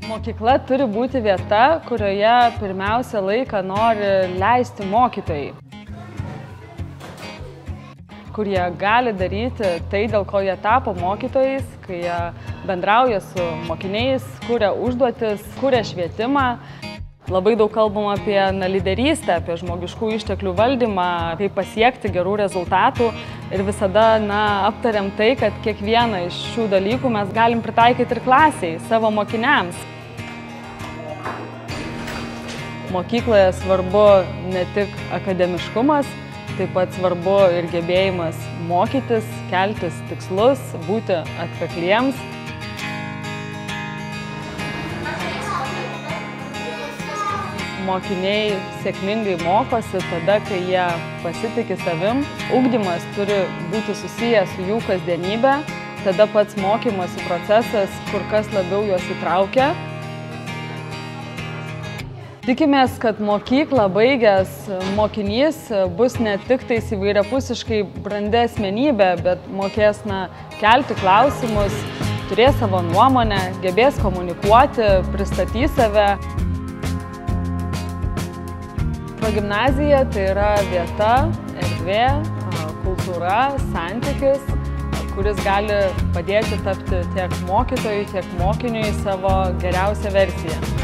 Mokykla turi būti vieta, kurioje pirmiausia laiką nori leisti mokytojai, kur jie gali daryti tai, dėl ko jie tapo mokytojais, kai jie bendrauja su mokiniais, kuria užduotis, kuria švietimą. Labai daug kalbam apie lyderystę, apie žmogiškų išteklių valdymą, kaip pasiekti gerų rezultatų ir visada aptariam tai, kad kiekvieną iš šių dalykų mes galim pritaikyti ir klasiai, savo mokiniams. Mokykloje svarbu ne tik akademiškumas, taip pat svarbu ir gebėjimas mokytis, keltis tikslus, būti atkakliems. Mokiniai sėkmingai mokosi tada, kai jie pasitiki savim. Ugdymas turi būti susijęs su jų kasdienybė, tada pats mokymosi procesas kur kas labiau juos įtraukia. Tikimės, kad mokyklą baigęs mokinys bus ne tik tais įvairiapusiškai brandi asmenybė, bet mokės kelti klausimus, turės savo nuomonę, gebės komunikuoti, pristatys save. Progimnazija tai yra vieta, erdvė, kultūra, santykis, kuris gali padėti tapti tiek mokytojui, tiek mokiniui savo geriausią versiją.